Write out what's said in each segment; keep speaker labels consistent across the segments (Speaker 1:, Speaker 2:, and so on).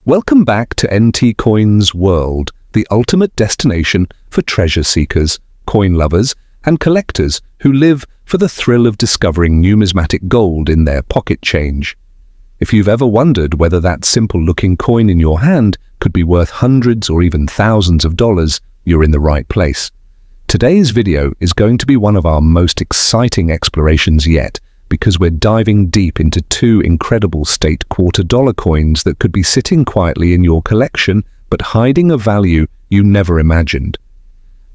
Speaker 1: Welcome back to NT Coin's world, the ultimate destination for treasure seekers, coin lovers, and collectors who live for the thrill of discovering numismatic gold in their pocket change. If you've ever wondered whether that simple-looking coin in your hand could be worth hundreds or even thousands of dollars, you're in the right place. Today's video is going to be one of our most exciting explorations yet, because we're diving deep into two incredible state quarter-dollar coins that could be sitting quietly in your collection but hiding a value you never imagined.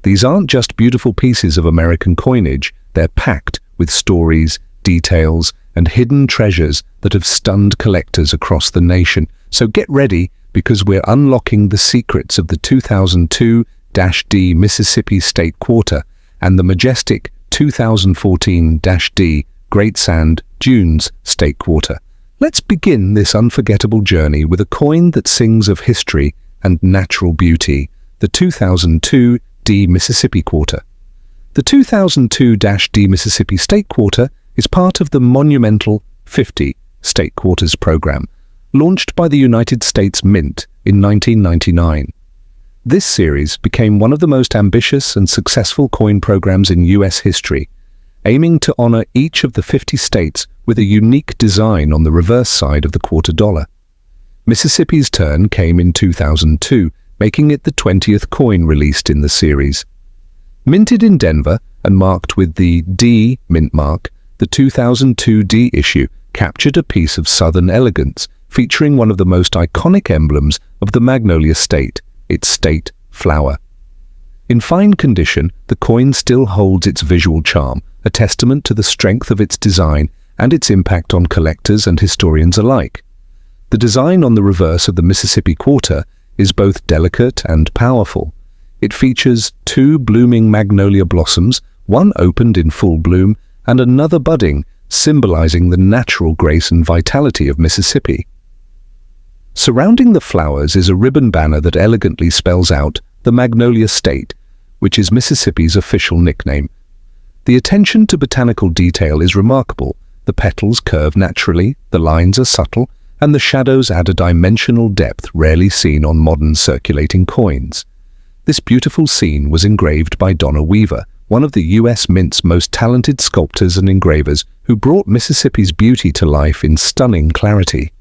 Speaker 1: These aren't just beautiful pieces of American coinage, they're packed with stories, details, and hidden treasures that have stunned collectors across the nation. So get ready, because we're unlocking the secrets of the 2002-D Mississippi State Quarter and the majestic 2014-D Great Sand Dunes State Quarter. Let's begin this unforgettable journey with a coin that sings of history and natural beauty, the 2002-D Mississippi Quarter. The 2002-D Mississippi State Quarter is part of the monumental 50 State Quarters program, launched by the United States Mint in 1999. This series became one of the most ambitious and successful coin programs in U.S. history, aiming to honor each of the 50 states with a unique design on the reverse side of the quarter dollar. Mississippi's turn came in 2002, making it the 20th coin released in the series. Minted in Denver and marked with the D mint mark, the 2002-D issue captured a piece of Southern elegance, featuring one of the most iconic emblems of the Magnolia State, its state flower. In fine condition, the coin still holds its visual charm, a testament to the strength of its design and its impact on collectors and historians alike. The design on the reverse of the Mississippi Quarter is both delicate and powerful. It features two blooming magnolia blossoms, one opened in full bloom and another budding, symbolizing the natural grace and vitality of Mississippi. Surrounding the flowers is a ribbon banner that elegantly spells out the Magnolia State, which is Mississippi's official nickname. The attention to botanical detail is remarkable. The petals curve naturally, the lines are subtle, and the shadows add a dimensional depth rarely seen on modern circulating coins. This beautiful scene was engraved by Donna Weaver, one of the U.S. Mint's most talented sculptors and engravers, who brought Mississippi's beauty to life in stunning clarity.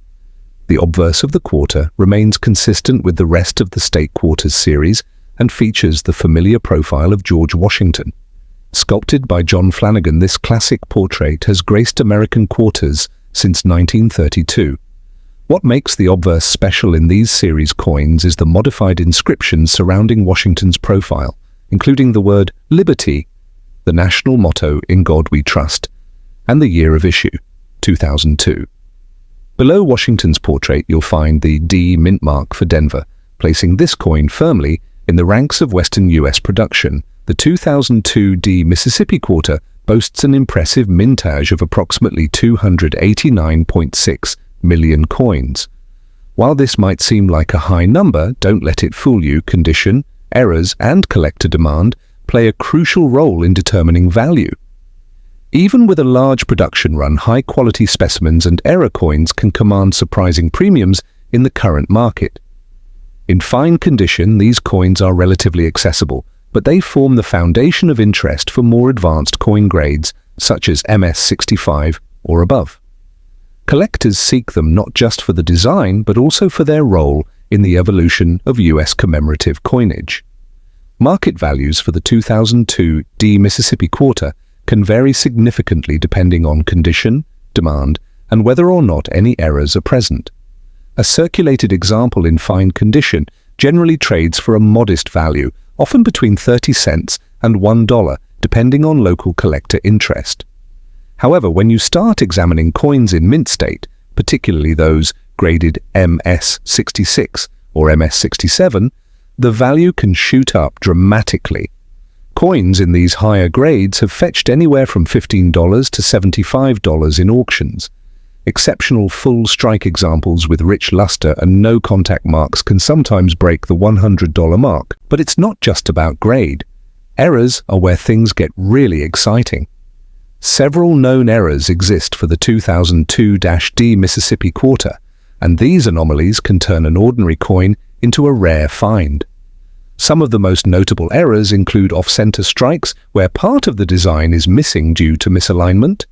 Speaker 1: The obverse of the quarter remains consistent with the rest of the State Quarters series and features the familiar profile of George Washington. Sculpted by John Flanagan, this classic portrait has graced American quarters since 1932. What makes the obverse special in these series coins is the modified inscriptions surrounding Washington's profile, including the word Liberty, the national motto In God We Trust, and the year of issue, 2002. Below Washington's portrait, you'll find the D mint mark for Denver, placing this coin firmly in the ranks of Western U.S. production. The 2002-D Mississippi Quarter boasts an impressive mintage of approximately 289.6 million coins. While this might seem like a high number, don't let it fool you. Condition, errors, and collector demand play a crucial role in determining value. Even with a large production run, high-quality specimens and error coins can command surprising premiums in the current market. In fine condition, these coins are relatively accessible, but they form the foundation of interest for more advanced coin grades, such as MS-65 or above. Collectors seek them not just for the design, but also for their role in the evolution of U.S. commemorative coinage. Market values for the 2002-D Mississippi Quarter can vary significantly depending on condition, demand, and whether or not any errors are present. A circulated example in fine condition generally trades for a modest value, often between 30 cents and $1, depending on local collector interest. However, when you start examining coins in mint state, particularly those graded MS-66 or MS-67, the value can shoot up dramatically. Coins in these higher grades have fetched anywhere from $15 to $75 in auctions. Exceptional full strike examples with rich luster and no contact marks can sometimes break the $100 mark. But it's not just about grade. Errors are where things get really exciting. Several known errors exist for the 2002-D Mississippi Quarter, and these anomalies can turn an ordinary coin into a rare find. Some of the most notable errors include off-center strikes, where part of the design is missing due to misalignment,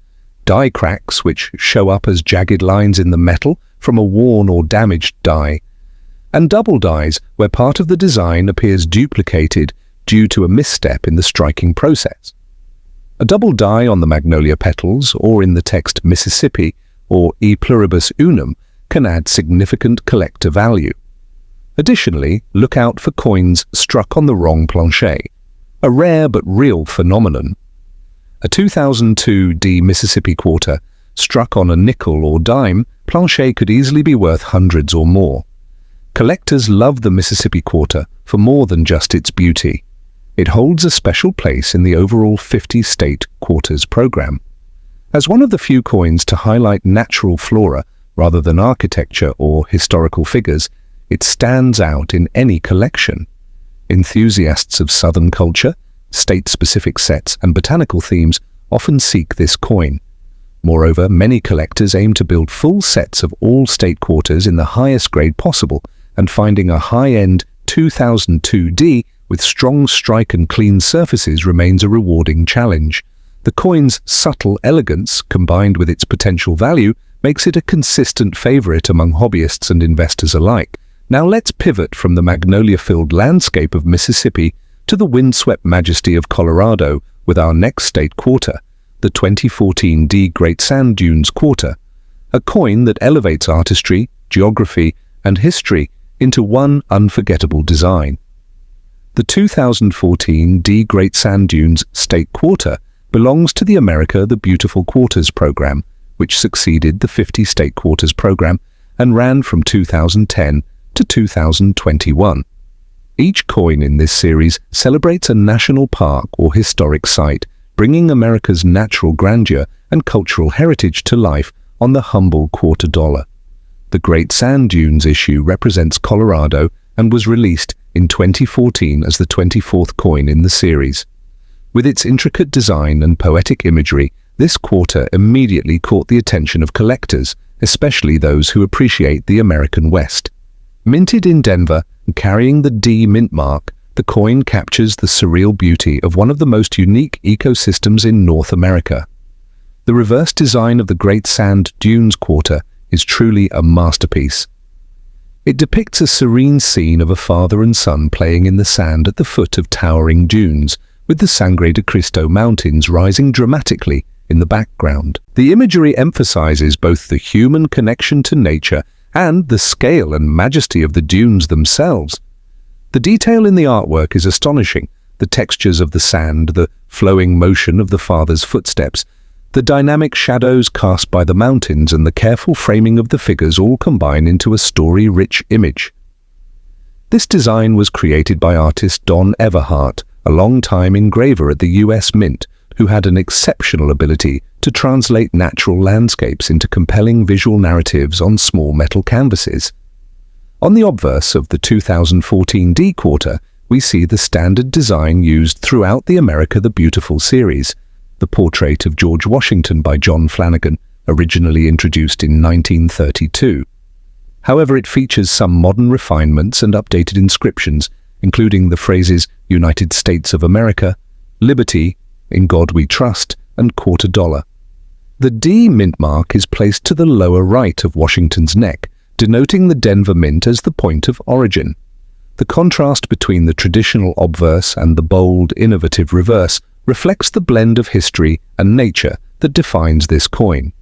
Speaker 1: die cracks, which show up as jagged lines in the metal from a worn or damaged die, and double dies, where part of the design appears duplicated due to a misstep in the striking process. A double die on the magnolia petals, or in the text Mississippi or E pluribus unum, can add significant collector value. Additionally, look out for coins struck on the wrong planchet, a rare but real phenomenon. A 2002 D Mississippi quarter struck on a nickel or dime planchet could easily be worth hundreds or more. Collectors love the Mississippi quarter for more than just its beauty. It holds a special place in the overall 50-state quarters program. As one of the few coins to highlight natural flora rather than architecture or historical figures, it stands out in any collection. Enthusiasts of Southern culture, state-specific sets, and botanical themes often seek this coin. Moreover, many collectors aim to build full sets of all state quarters in the highest grade possible, and finding a high-end 2002D with strong strike and clean surfaces remains a rewarding challenge. The coin's subtle elegance, combined with its potential value, makes it a consistent favorite among hobbyists and investors alike. Now let's pivot from the magnolia-filled landscape of Mississippi to the windswept majesty of Colorado with our next state quarter, the 2014 D Great Sand Dunes Quarter, a coin that elevates artistry, geography, and history into one unforgettable design. The 2014 D Great Sand Dunes State Quarter belongs to the America the Beautiful Quarters program, which succeeded the 50 State Quarters program and ran from 2010 to 2021. Each coin in this series celebrates a national park or historic site, bringing America's natural grandeur and cultural heritage to life on the humble quarter dollar. The Great Sand Dunes issue represents Colorado and was released in 2014 as the 24th coin in the series. With its intricate design and poetic imagery, this quarter immediately caught the attention of collectors, especially those who appreciate the American West. Minted in Denver and carrying the D mint mark, the coin captures the surreal beauty of one of the most unique ecosystems in North America. The reverse design of the Great Sand Dunes Quarter is truly a masterpiece. It depicts a serene scene of a father and son playing in the sand at the foot of towering dunes, with the Sangre de Cristo Mountains rising dramatically in the background. The imagery emphasizes both the human connection to nature and the scale and majesty of the dunes themselves. The detail in the artwork is astonishing. The textures of the sand, the flowing motion of the father's footsteps, the dynamic shadows cast by the mountains, and the careful framing of the figures all combine into a story-rich image. This design was created by artist Don Everhart, a long-time engraver at the US Mint, who had an exceptional ability to translate natural landscapes into compelling visual narratives on small metal canvases. On the obverse of the 2014 D Quarter, we see the standard design used throughout the America the Beautiful series, the portrait of George Washington by John Flanagan, originally introduced in 1932. However, it features some modern refinements and updated inscriptions, including the phrases United States of America, Liberty, In God We Trust, and Quarter Dollar. The D mint mark is placed to the lower right of Washington's neck, denoting the Denver Mint as the point of origin. The contrast between the traditional obverse and the bold, innovative reverse reflects the blend of history and nature that defines this coin.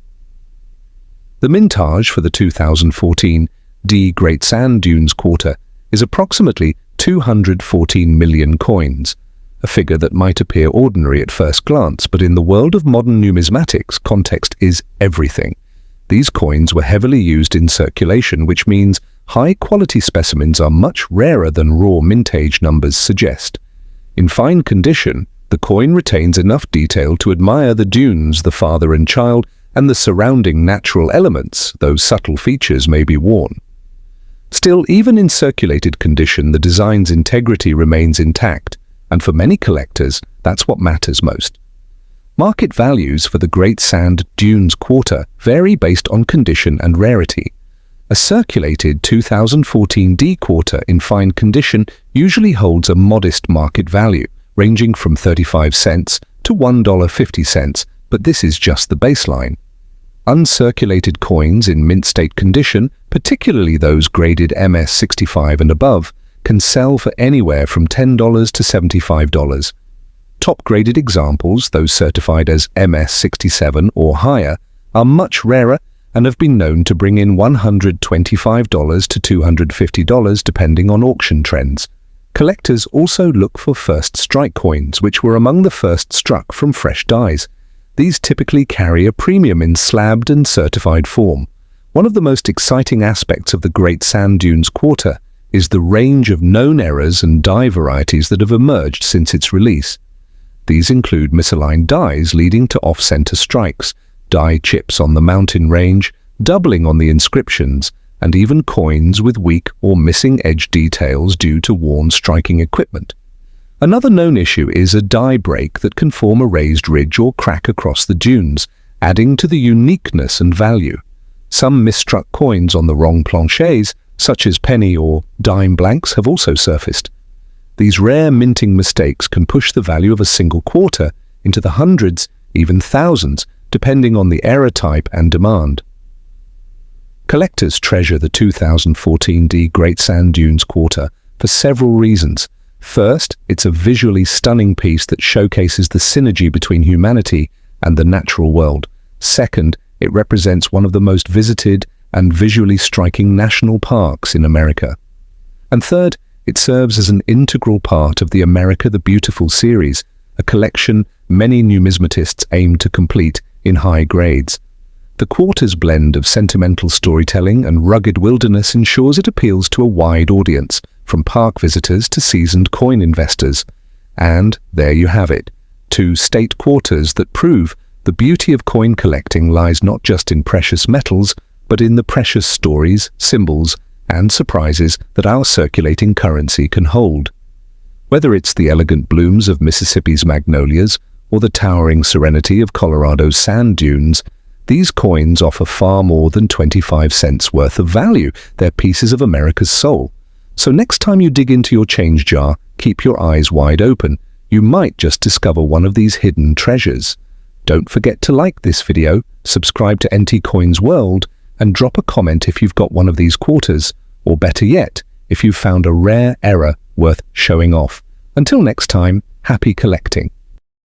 Speaker 1: The mintage for the 2014 D Great Sand Dunes Quarter is approximately 214 million coins, a figure that might appear ordinary at first glance, but in the world of modern numismatics, context is everything. These coins were heavily used in circulation, which means high-quality specimens are much rarer than raw mintage numbers suggest. In fine condition, the coin retains enough detail to admire the dunes, the father and child, and the surrounding natural elements, though subtle features may be worn. Still, even in circulated condition, the design's integrity remains intact, and for many collectors, that's what matters most. Market values for the Great Sand Dunes Quarter vary based on condition and rarity. A circulated 2014 D quarter in fine condition usually holds a modest market value, ranging from 35 cents to $1.50, but this is just the baseline. Uncirculated coins in mint state condition, particularly those graded MS65 and above, can sell for anywhere from $10 to $75. Top-graded examples, those certified as MS67 or higher, are much rarer and have been known to bring in $125 to $250 depending on auction trends. Collectors also look for first strike coins, which were among the first struck from fresh dies. These typically carry a premium in slabbed and certified form. One of the most exciting aspects of the Great Sand Dunes quarter is the range of known errors and die varieties that have emerged since its release. These include misaligned dies leading to off-center strikes, die chips on the mountain range, doubling on the inscriptions, and even coins with weak or missing edge details due to worn striking equipment. Another known issue is a die break that can form a raised ridge or crack across the dunes, adding to the uniqueness and value. Some misstruck coins on the wrong planchets, such as penny or dime blanks, have also surfaced. These rare minting mistakes can push the value of a single quarter into the hundreds, even thousands, depending on the error type and demand. Collectors treasure the 2014 D Great Sand Dunes quarter for several reasons. First, it's a visually stunning piece that showcases the synergy between humanity and the natural world. Second, it represents one of the most visited and visually striking national parks in America. And third, it serves as an integral part of the America the Beautiful series, a collection many numismatists aim to complete in high grades. The quarter's blend of sentimental storytelling and rugged wilderness ensures it appeals to a wide audience, from park visitors to seasoned coin investors. And there you have it, two state quarters that prove the beauty of coin collecting lies not just in precious metals, but in the precious stories, symbols, and surprises that our circulating currency can hold. Whether it's the elegant blooms of Mississippi's magnolias or the towering serenity of Colorado's sand dunes, these coins offer far more than 25 cents worth of value. They're pieces of America's soul. So next time you dig into your change jar, keep your eyes wide open. You might just discover one of these hidden treasures. Don't forget to like this video, subscribe to NT Coins World, and drop a comment if you've got one of these quarters, or better yet, if you've found a rare error worth showing off. Until next time, happy collecting.